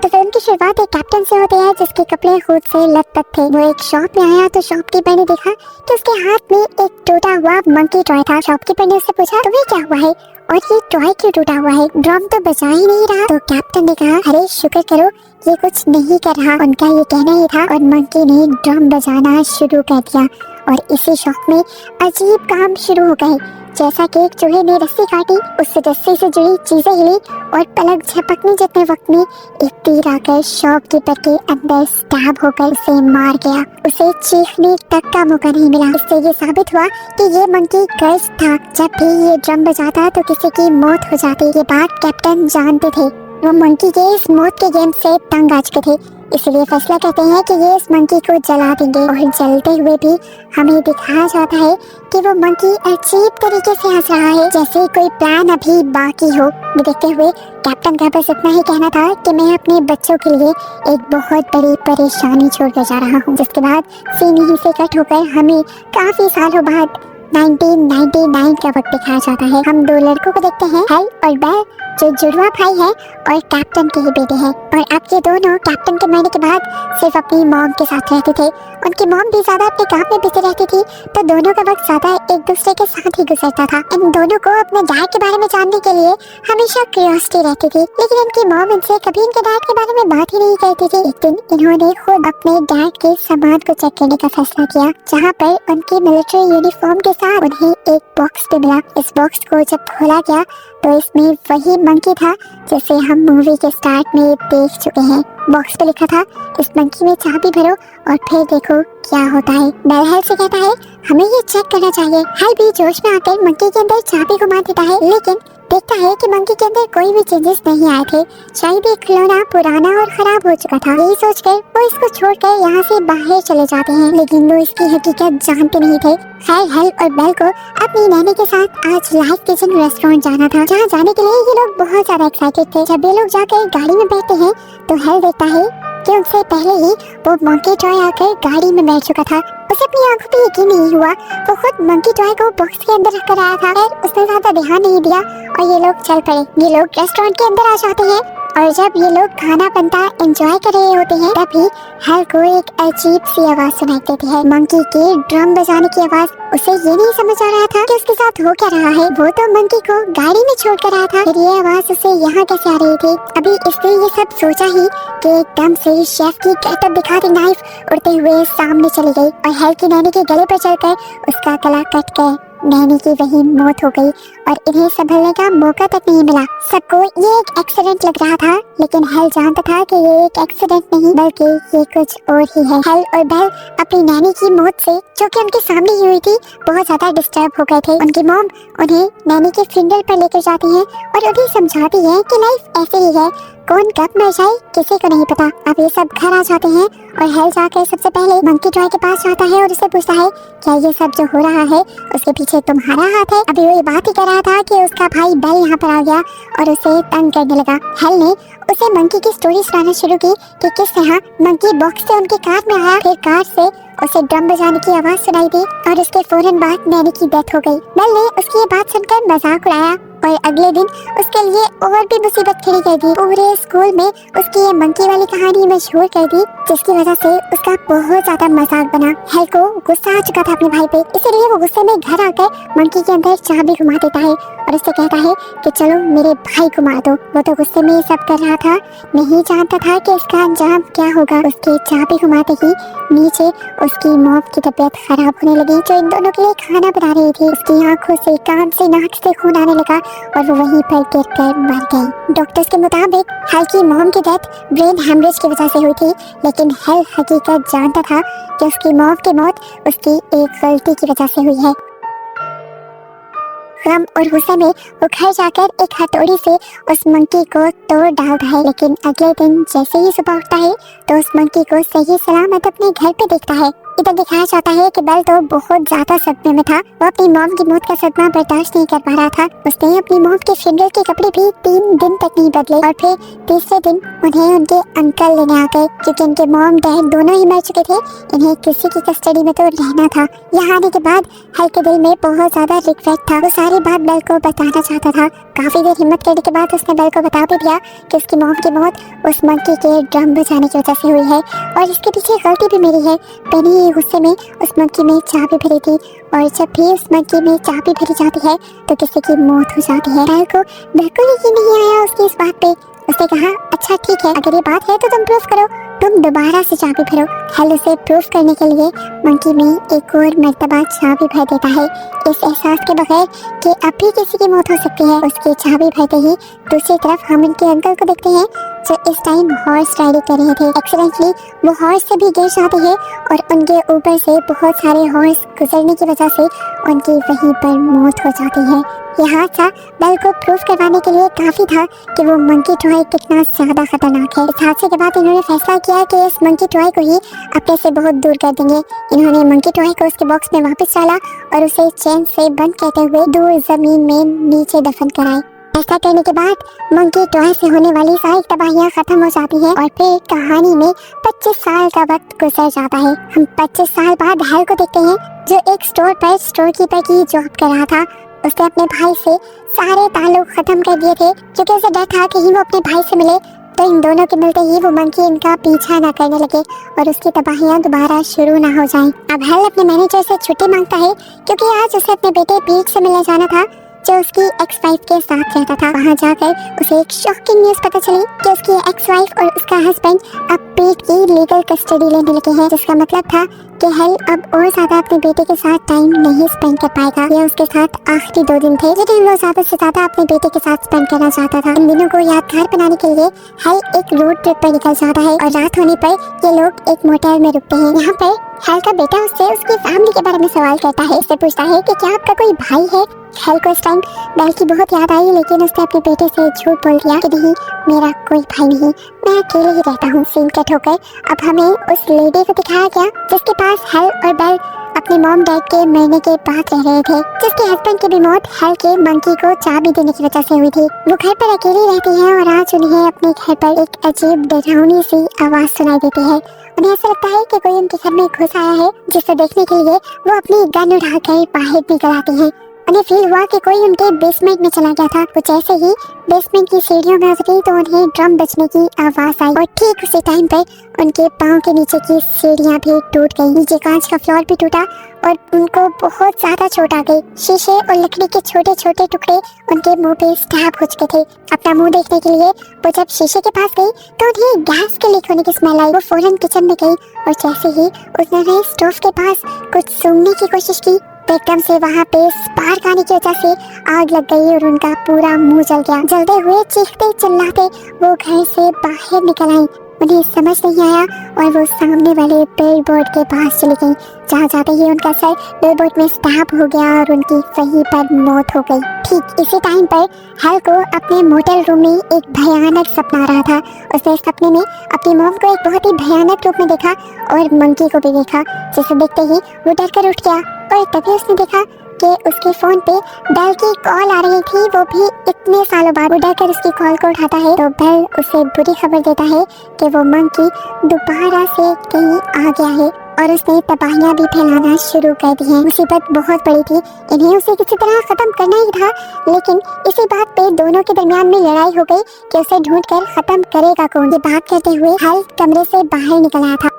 तो फिल्म की शुरुआत एक कैप्टन से होती है जिसके कपड़े खुद से लथपथ थे। वो एक शॉप में आया तो शॉपकीपर ने देखा कि उसके हाथ में एक टूटा हुआ मंकी टॉय था। शॉपकीपर ने उससे पूछा, तुम्हें क्या हुआ है और ये टॉय क्यों टूटा हुआ है? ड्रम तो बजा ही नहीं रहा। तो कैप्टन ने कहा, अरे शुक्र करो ये कुछ नहीं कर रहा। उनका ये कहना ही था और मंकी ने ड्रम बजाना शुरू कर दिया और इसी शॉप में अजीब काम शुरू हो गए। जैसा कि एक चूहे ने रस्सी काटी, उससे रस्सी से जुड़ी चीजें हिली और पलक झपकने जितने वक्त में एक तीर आकर शॉपकीपर के अंदर स्टैब होकर उसे मार गया। उसे चीखने तक का मौका नहीं मिला। इससे ये साबित हुआ कि ये मंकी कर्ज था। जब भी ये ड्रम बजाता तो किसी की मौत हो जाती। ये बात कैप्टन जानते थे। वो मंकी के इस मौत के गेम से तंग आ चुके थे, इसलिए फैसला करते हैं कि ये इस मंकी को जला देंगे। और जलते हुए भी हमें दिखाया जाता है कि वो मंकी अजीब तरीके से हंस रहा है, जैसे कोई प्लान अभी बाकी हो। देखते हुए कैप्टन का बस इतना ही कहना था कि मैं अपने बच्चों के लिए एक बहुत बड़ी परेशानी छोड़कर जा रहा हूँ। जिसके बाद सीन यहीं से कट होकर हमें काफी सालों बाद 1999 का वक्त दिखाया जाता है। हम दो लड़कों को देखते हैं, हेल और बेल, जो जुड़वा भाई है और कैप्टन के ही बेटे हैं। और अब ये दोनों कैप्टन के मरने के बाद सिर्फ अपनी मॉम के साथ रहते थे। उनकी मॉम भी ज्यादा अपने काम में बिजी रहती थी, तो दोनों का वक्त ज्यादा एक दूसरे के साथ ही गुजरता था। इन दोनों को अपने डैड के बारे में जानने के लिए हमेशा क्यूरियोसिटी रहती थी, लेकिन इनकी मॉम इनसे कभी इनके डैड के बारे में बात ही नहीं करती थी। एक दिन इन्होंने खुद अपने डैड के सामान को चेक करने का फैसला किया, जहाँ पर उनकी मिलिट्री यूनिफॉर्म के साथ उन्हें एक बॉक्स भी मिला। इस बॉक्स को जब खोला गया तो इसमें वही मंकी था जिसे हम मूवी के स्टार्ट में देख चुके हैं। बॉक्स पे लिखा था, इस मंकी में चाबी भरो और फिर देखो क्या होता है। बेल हेल से कहता है, हमें ये चेक करना चाहिए। हेल भी जोश में आकर मंकी के अंदर चाबी घुमा देता है, लेकिन देखता है कि मंकी के अंदर कोई भी चेंजेस नहीं आए थे। शायद ये खिलौना पुराना और खराब हो चुका था। यही सोचकर वो इसको छोड़कर यहाँ से बाहर चले जाते हैं, लेकिन वो इसकी हकीकत जानते नहीं थे। खैर हेल और बेल को अपनी नैनी के साथ आज लाइफ किचन रेस्टोरेंट जाना था, जहाँ जाने के लिए ये लोग बहुत ज्यादा एक्साइटेड थे। जब ये लोग जाकर गाड़ी में बैठते हैं तो हेल देखता है कि उनसे पहले ही वो मंकी टॉय आकर गाड़ी में बैठ चुका था। उसे अपनी आंखों पे यकीन नहीं हुआ। वो खुद मंकी टॉय को बॉक्स के अंदर रखकर आया था। उसने ज्यादा ध्यान नहीं दिया और ये लोग चल पड़े। ये लोग रेस्टोरेंट के अंदर आ जाते हैं और जब ये लोग खाना बनता एंजॉय कर रहे होते हैं, तभी हेल को एक अजीब सी आवाज सुनाई देती है, मंकी के ड्रम बजाने की आवाज। उसे ये नहीं समझ आ रहा था कि उसके साथ हो क्या रहा है। वो तो मंकी को गाड़ी में छोड़ कर आया था, फिर ये आवाज उसे यहाँ कैसे आ रही थी। अभी इसने ये सब सोचा ही कि एकदम से शेफ की गेटअप दिखाती नाइफ उड़ते हुए सामने चली गई और हेल की नैनी के गले पर चढ़कर उसका गला कट कर नैनी की वही मौत हो गई और इन्हें संभलने का मौका तक नहीं मिला। सबको ये एक एक्सीडेंट लग रहा था, लेकिन हेल जानता था कि ये एक एक्सीडेंट नहीं बल्कि ये कुछ और ही है। हेल और बेल अपनी नैनी की मौत से, जो कि उनके सामने ही हुई थी, बहुत ज्यादा डिस्टर्ब हो गए थे। उनकी मॉम उन्हें नैनी के फ्यूनरल पर लेकर जाती है और उन्हें समझाती है कि लाइफ ऐसे ही है, कौन कब मर जाए किसी को नहीं पता। अब ये सब घर आ जाते हैं और हेल जाकर सबसे पहले मंकी टॉय के पास जाता है और उसे पूछता है, क्या ये सब जो हो रहा है उसके पीछे तुम्हारा हाथ है? अभी वो ये बात ही कर रहा था कि उसका भाई बेल यहाँ पर आ गया और उसे तंग करने लगा। हेल ने उसे मंकी की स्टोरी सुनाना शुरू की कि किस तरह मंकी बॉक्स से उनके कार में आया, फिर कार से उसे ड्रम बजाने की आवाज सुनाई दी और उसके फौरन बाद नैनी की डेथ हो गई। बेल ने उसकी ये बात सुनकर मजाक उड़ाया और अगले दिन उसके लिए और भी मुसीबत खड़ी कर दी। पूरे स्कूल में उसकी ये मंकी वाली कहानी मशहूर कर दी, जिसकी वजह से उसका बहुत ज्यादा मजाक बना। हेल को गुस्सा आ चुका था अपने भाई पे, इसीलिए वो गुस्से में घर आकर मंकी के अंदर चाबी घुमा देता है और उससे कहता है कि चलो मेरे भाई को मार दो। वो तो गुस्से में ये सब कर रहा था, नहीं जानता था कि इसका अंजाम क्या होगा। उसकी चाबी घुमाते ही नीचे उसकी मॉम की तबीयत खराब होने लगी, जो इन दोनों के लिए खाना बना रही थी। उसकी आंखों से, कान से, नाक से खून आने लगा और वो वहीं पर गिरकर मर गई। डॉक्टर्स के मुताबिक हेल की मॉम की डेथ ब्रेन हेमरेज की वजह से हुई थी, लेकिन हेल हकीकत जानता था कि उसकी मॉम की मौत उसकी एक गलती की वजह से हुई है। गम और गुस्से में वो घर जाकर एक हथौड़ी से उस मंकी को तोड़ डालता है, लेकिन अगले दिन जैसे ही सुबह उठता है तो उस मंकी को सही सलामत अपने घर पे देखता है। इधर दिखाया जाता है कि बेल तो बहुत ज्यादा सदमे में था। वो अपनी मॉम की मौत का सदमा बर्दाश्त नहीं कर पा रहा था। उसने अपनी मॉम के फ्यूनरल के कपड़े भी 3 दिन तक नहीं बदले और फिर तीसरे दिन उन्हें उनके अंकल लेने आ गए, क्योंकि उनके मॉम डैड दोनों ही मर चुके थे। इन्हें किसी की कस्टडी में तो रहना था। यहाँ आने के बाद हेल के दिल में बहुत ज्यादा रिग्रेट था। वो सारी बात बेल को बताना चाहता था, काफी देर हिम्मत करने के बाद उसने बेल को बता भी दिया कि उसकी मॉम की मौत उस मंकी के ड्रम बजाने की वजह से हुई है और इसके पीछे गलती भी मेरी है। पेनी गुस्से में उस मंकी में चाबी भरी थी और जब भी उस मंकी में चाबी भरी जाती है तो किसी की मौत हो जाती है। बेल को बिल्कुल यकीन नहीं आया उसकी इस बात पे। उसने कहा अच्छा ठीक है, अगर ये बात है तो तुम प्रूफ करो, तुम दोबारा से चाबी भरो। हेल उसे प्रूफ करने के लिए मंकी में एक और मर्तबा चाबी भर देता है, इस एहसास के बगैर कि अब भी किसी की मौत हो सकती है। उसकी चाबी भरते ही दूसरी तरफ हम उनके अंकल को देखते हैं जो इस टाइम हॉर्स राइडिंग कर रहे थे। एक्सीडेंटली वो हॉर्स से भी गिर जाते हैं और उनके ऊपर से बहुत सारे हॉर्स गुजरने की वजह से उनकी वहीं पर मौत हो जाती है। यह हादसा बेल को प्रूफ करवाने के लिए काफी था कि वो मंकी टॉय कितना ज्यादा खतरनाक है। इस हादसे के बाद इन्होंने फैसला किया कि इस मंकी टॉय को ही अपने से बहुत दूर कर देंगे। इन्होंने मंकी टॉय को उसके बॉक्स में वापस डाला और उसे चेन से बंद करते हुए दूर जमीन में नीचे दफन कराए। ऐसा करने के बाद मंकी टॉय से होने वाली सारी तबाहियां खत्म हो जाती हैं और फिर कहानी में 25 साल का वक्त गुजर जाता है। हम 25 साल बाद हेल को देखते हैं जो एक स्टोर पर स्टोर कीपर की जॉब कर रहा था। उसने अपने भाई से सारे ताल्लुक खत्म कर दिए थे क्योंकि उसे डर था कि वो अपने भाई से मिले तो इन दोनों के मिलते ही वो मंकी इनका पीछा न करने लगे और उसकी तबाहियां दोबारा शुरू ना हो जाएं। अब हेल अपने मैनेजर से छुट्टी मांगता है क्योंकि आज उसे अपने बेटे पीट से मिलने जाना था जो उसकी एक्स वाइफ के साथ रहता था। वहाँ जाकर उसे एक शॉकिंग न्यूज पता चली कि उसकी एक्स वाइफ और उसका हस्बैंड अब पीट की लीगल कस्टडी लेने लगे हैं, जिसका मतलब था कि हेल अब और ज्यादा अपने बेटे के साथ टाइम नहीं स्पेंड कर पाएगा। ये उसके साथ आखिरी 2 दिन थे जिन्हें वो ज्यादा से ज्यादा अपने बेटे के साथ स्पेंड करना चाहता था। इन दिनों को यादगार बनाने के लिए हेल एक रोड ट्रिप पर निकल जाता है और रात होने पर ये लोग एक मोटेल में रुकते हैं। यहाँ पर हेल का बेटा उससे उसकी फैमिली के बारे में सवाल करता है। उससे पूछता है कि क्या आपका कोई भाई है। हेल को इस टाइम बेल की बहुत याद आई, लेकिन उसने अपने बेटे से झूठ बोल दिया कि नहीं मेरा कोई भाई नहीं, मैं अकेले ही रहता हूँ। सीन कट होकर अब हमें उस लेडी को दिखाया गया जिसके पास हेल और बेल अपने मॉम डैड के मरने के बाद रह रहे थे, जिसके हस्बैंड की भी मौत हेल के मंकी को चाबी देने की वजह से हुई थी। वो घर पर अकेली रहती है और आज उन्हें अपने घर पर एक अजीब डरावनी सी आवाज सुनाई देती है। उन्हें ऐसा लगता है कि कोई उनके घर में घुस आया है, जिसे देखने के लिए वो अपनी गन उठाकर बाहर निकल आती है। उन्हें फील हुआ कि कोई उनके बेसमेंट में चला गया था। वो जैसे ही बेसमेंट की सीढ़ियों में उतरी तो उन्हें ड्रम बजने की आवाज आई और ठीक उसी टाइम पर उनके पाँव के नीचे की सीढ़ियां भी टूट गई। नीचे कांच का फ्लोर भी टूटा और उनको बहुत ज्यादा चोट आ गई। शीशे और लकड़ी के छोटे छोटे टुकड़े उनके मुंह पे स्टैब हो चुके थे। अपना मुंह देखने के लिए वो जब शीशे के पास गई तो उन्हें गैस के लीक होने की स्मेल आई। वो फौरन किचन में गई और जैसे ही उन्होंने स्टोव के पास कुछ सूंघने की कोशिश की तो एकदम से वहाँ पे स्पार्क आने की वजह से आग लग गई और उनका पूरा मुंह जल गया। जलते हुए चीखते चिल्लाते वो घर से बाहर निकल आई। उन्हें समझ नहीं आया और वो सामने वाले बिलबोर्ड के पास चली गई, जहाँ जाते ही उनका सर बिलबोर्ड में स्टैब हो गया और उनकी वहीं पर मौत हो गई। ठीक इसी टाइम पर हेल को अपने मोटेल रूम में एक भयानक सपना आ रहा था। उसने इस सपने में अपनी मॉम को एक बहुत ही भयानक रूप में देखा और मंकी को भी देखा, जिसे देखते ही वो डर कर उठ गया और तभी उसने देखा कि उसके फोन पे बेल की कॉल आ रही थी, वो भी इतने सालों बाद। वो डर कर उसकी कॉल को उठाता है तो बेल उसे बुरी खबर देता है कि वो मंकी दोबारा से कहीं आ गया है और उसने तबाहियां भी फैलाना शुरू कर दी हैं। मुसीबत बहुत बड़ी थी, इन्हें उसे किसी तरह खत्म करना ही था, लेकिन इसी बात पे दोनों के दरमियान में लड़ाई हो गई कि उसे ढूंढकर खत्म करेगा कौन। ये बात करते हुए हेल कमरे से बाहर निकल आया था।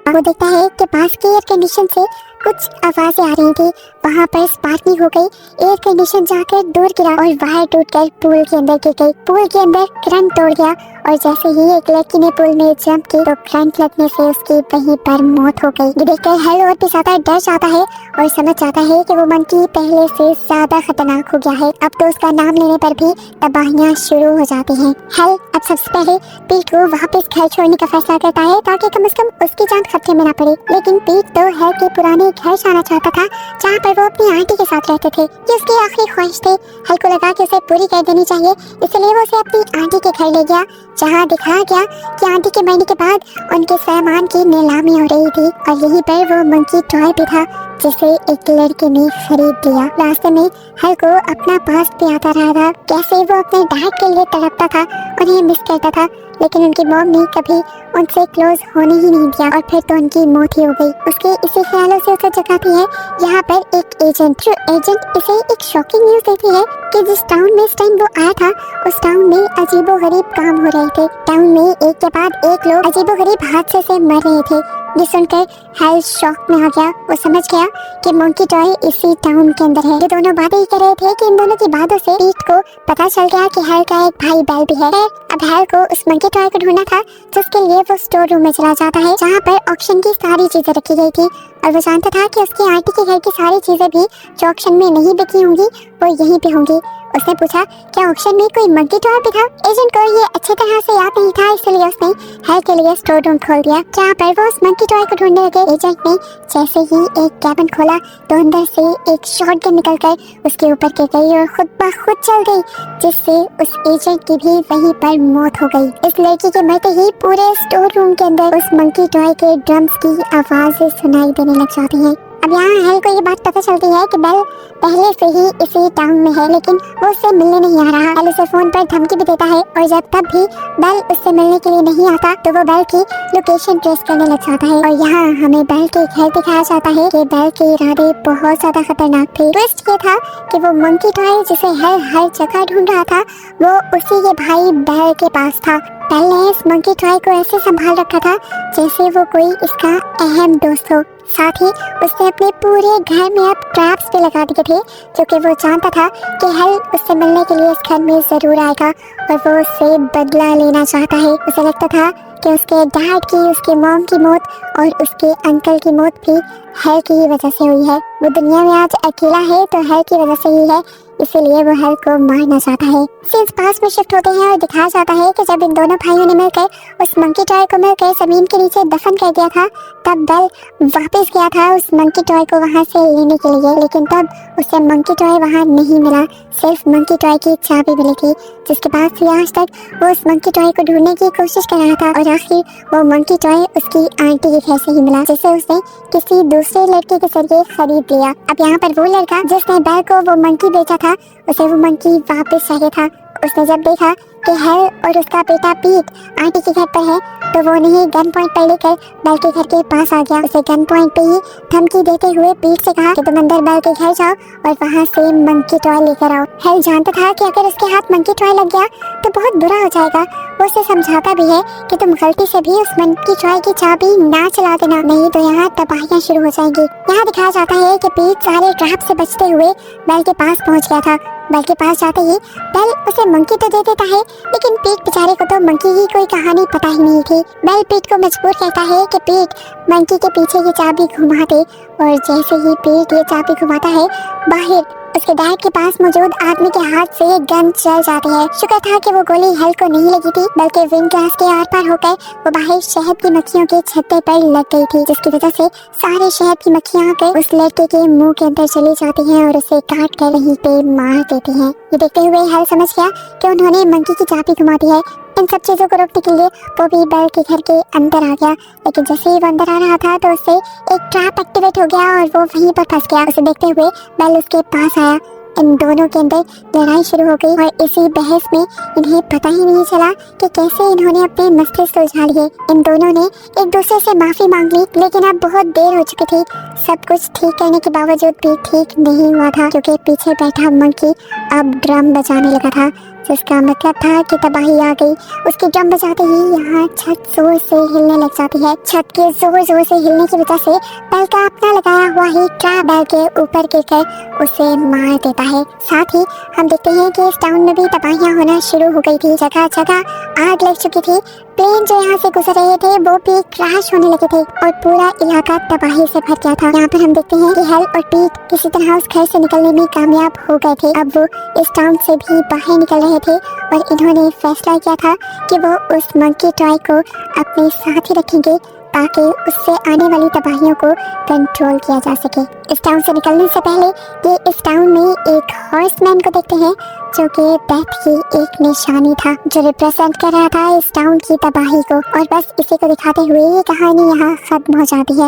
वो देखता है कि पास के एयर कंडीशन से कुछ आवाजें आ रही थी। वहाँ पर स्पार्किंग हो गई, एयर कंडीशन जाकर दूर गिरा और वायर टूटकर पूल के अंदर गिर गई। पूल के अंदर करंट तोड़ गया और जैसे ही एक लड़की ने पूल में जंप की तो करंट लगने से उसकी वहीं पर मौत हो गई। ये देखकर हेल और भी ज्यादा डर जाता है और समझ जाता है कि वो मंकी पहले से ज्यादा खतरनाक हो गया है। अब तो उसका नाम लेने पर भी तबाहियां शुरू हो जाती हैं। हेल अब सबसे पहले पीट को वापस घर छोड़ने का फैसला करता है ताकि कम से कम उसकी जान खतरे में न पड़े। लेकिन पीट तो हेल के पुराने घर जाना चाहता था जहाँ पर वो अपनी आंटी के साथ रहते थे। ये उसकी आखिरी ख्वाहिश थी। हेल को लगा कि उसे पूरी कर देनी चाहिए, इसलिए वो उसे अपनी आंटी के घर ले गया, जहाँ दिखाया गया कि आंटी के मरने के बाद उनके सामान की नीलामी हो रही थी और यहीं पर वो मंकी टॉय भी था जिसे एक लड़के ने खरीद लिया। रास्ते में हेल को अपना पास्ट भी आता रहा था, कैसे वो अपने डैड के लिए तड़पता था, उन्हें मिस करता था, लेकिन उनकी मॉम ने कभी उनसे क्लोज होने ही नहीं दिया और फिर तो उनकी मौत ही हो गई। उसके इसी ख्यालों से उसे जगाती है यहाँ पर एक एजेंट। जो एजेंट इसे एक शॉकिंग न्यूज देती है कि जिस टाउन में इस टाइम वो आया था उस टाउन में अजीबोगरीब काम हो रहे थे। टाउन में एक के बाद एक लोग अजीबोगरीब हादसे से मर रहे थे। ये सुनकर हेल शॉक में आ गया। वो समझ गया कि मंकी टॉय इसी टाउन के अंदर है। ये दोनों बातें ही कर रहे थे कि इन दोनों की बातों से पीट को पता चल गया कि हेल का एक भाई बेल भी है। अब हेल को उस मंकी टॉय को ढूंढना था जिसके लिए वो स्टोर रूम में चला जाता है जहाँ पर ऑक्शन की सारी चीजें रखी गई थी और वो जानता था कि उसकी आंटी के घर की सारी चीजें भी जो ऑक्शन में नहीं बिकी होंगी वो यहीं पे होंगी। उसने पूछा क्या ऑक्शन में कोई मंकी टॉय भी था। एजेंट को ये अच्छी तरह से याद नहीं था, इसलिए उसने हेल के लिए स्टोर रूम खोल दिया जहाँ पर वो उस मंकी टॉय को ढूंढने लगे। एजेंट ने जैसे ही एक कैबिन खोला तो अंदर से एक शॉटगन निकलकर उसके ऊपर गिर गई और खुद ब खुद चल गई, जिससे उस एजेंट की भी वहीं पर मौत हो गई। इस लड़की के मरते ही पूरे स्टोर रूम के अंदर उस मंकी टॉय के ड्रम्स की आवाजें सुनाई देने लग जाती हैं। अब यहाँ हेल को ये बात पता चलती है कि बेल पहले से ही इसी टाउन में है, लेकिन वो उससे मिलने नहीं आ रहा। हेल उसे फोन पर धमकी भी देता है और जब तब भी बेल उससे मिलने के लिए नहीं आता तो वो बेल की लोकेशन ट्रेस करने लग जाता है। और यहाँ हमें बेल के घर दिखाया जाता है कि बेल के इरादे बहुत ज्यादा खतरनाक थे। ट्विस्ट ये था कि वो मंकी टॉय जिसे हेल हर जगह ढूंढ रहा था वो उसी के भाई बेल के पास था। बेल ने इस मंकी टॉय को ऐसे संभाल रखा था जैसे वो कोई इसका अहम दोस्त हो। साथ ही उसने अपने पूरे घर में अब ट्रैप्स भी लगा दिए थे क्योंकि वो जानता था कि हेल उससे मिलने के लिए इस घर में जरूर आएगा और वो उससे बदला लेना चाहता है। उसे लगता था कि उसके डैड की, उसके मॉम की मौत और उसके अंकल की मौत भी हेल की ही वजह से हुई है। वो दुनिया में आज अकेला है तो हेल की वजह से ही है, इसीलिए वो हेल को मारना चाहता है। सीन्स पास में शिफ्ट होते हैं और दिखाया जाता है कि जब इन दोनों भाइयों ने मिलकर उस मंकी टॉय को मिलकर जमीन के नीचे दफन कर दिया था तब बेल वापस गया था उस मंकी टॉय को वहाँ से लेने के लिए, लेकिन तब उसे मंकी टॉय वहाँ नहीं मिला, सिर्फ मंकी टॉय की चाबी मिली थी जिसके बाद से आज तक वो उस मंकी टॉय को ढूंढने की कोशिश कर रहा था। और आखिर वो मंकी टॉय उसकी आंटी के घर से ही मिला जिसे उसने किसी दूसरे लड़के के जरिए खरीद लिया। अब यहाँ पर वो लड़का जिसने बेल को वो मंकी बेचा था उसे वो मंकी वापस चाहिए था। उसने जब देखा कि हेल और उसका बेटा पीट आंटी के घर पर है तो वो उन्हें गन पॉइंट पर लेकर बेल के घर के पास आ गया। उसे गन पॉइंट पे ही धमकी देते हुए पीट से कहा कि तुम अंदर बेल के घर जाओ और वहाँ से मंकी टॉय लेकर आओ। हेल जानता था कि अगर उसके हाथ मंकी टॉय लग गया तो बहुत बुरा हो जाएगा। वो उसे समझाता भी है कि तुम गलती से भी उस मंकी टॉय की चाबी ना चला देना, नहीं तो यहाँ तबाहियां शुरू हो जाएंगी। यहाँ दिखाया जाता है कि पीट सारे ट्रैप से बचते हुए बेल के पास पहुँच गया था। बेल के पास जाते ही बेल उसे मंकी तो दे देता है, लेकिन पीट बेचारे को तो मंकी की कोई कहानी पता ही नहीं थी। बेल पीट को मजबूर कहता है कि पीट मंकी के पीछे ये चाबी घुमा दे और जैसे ही पीट ये चाबी घुमाता है बाहर उसके डैड के पास मौजूद आदमी के हाथ से गन चल जाती है। शुक्र था कि वो गोली हेल को नहीं लगी थी बल्कि विंड ग्लास के आर पार होकर वो बाहर शहद की मक्खियों के छत्ते पर लग गई थी, जिसकी वजह से सारे शहद की मक्खियां आकर उस लड़के के मुंह के अंदर चली जाती हैं और उसे काट कर वहीं पे मार देती हैं। ये देखते हुए हेल समझ गया कि उन्होंने मंकी की चाबी घुमा दी है। इन सब चीजों को रोकने के लिए वो भी बेल के घर के अंदर आ गया, लेकिन जैसे ही वो अंदर आ रहा था तो उससे एक ट्रैप एक्टिवेट हो गया और वो वहीं पर फंस गया। उसे देखते हुए बेल उसके पास आया। इन दोनों के अंदर लड़ाई शुरू हो गई और इसी बहस में इन्हें पता ही नहीं चला कि कैसे इन्होंने अपने मस्तिष्क सुलझा लिए। इन दोनों ने एक दूसरे से माफी मांग ली, लेकिन अब बहुत देर हो चुकी थी। सब कुछ ठीक करने के बावजूद भी ठीक नहीं हुआ था क्योंकि पीछे बैठा मंकी अब ड्रम बजाने लगा था, जिसका मतलब था कि तबाही आ गई। उसके ड्रम बजाते ही यहाँ छत जोर से हिलने लग जाती है। छत के जोर जोर से हिलने की वजह से बेल का अपना लगाया हुआ ही ट्रैप बेल के ऊपर गिरकर उसे मार देता है। साथ ही हम देखते हैं कि इस टाउन में भी तबाहियां होना शुरू हो गई थी। जगह जगह आग लग चुकी थी। प्लेन जो यहाँ से गुजर रहे थे वो भी क्रैश होने लगे थे और पूरा इलाका तबाही से भर गया था। यहाँ पर हम देखते हैं कि हेल और पीट किसी तरह उस घर से निकलने में कामयाब हो गए थे। अब वो इस टाउन से भी बाहर निकल रहे थे और इन्होंने फैसला किया था कि वो उस मंकी टॉय को अपने साथ ही रखेंगे ताकि उससे आने वाली तबाहियों को कंट्रोल किया जा सके। इस टाउन से निकलने से पहले ये इस टाउन में एक हॉर्समैन को देखते हैं जो कि डेथ की एक निशानी था जो रिप्रेजेंट कर रहा था इस टाउन की तबाही को। और बस इसी को दिखाते हुए ये कहानी यहाँ खत्म हो जाती है।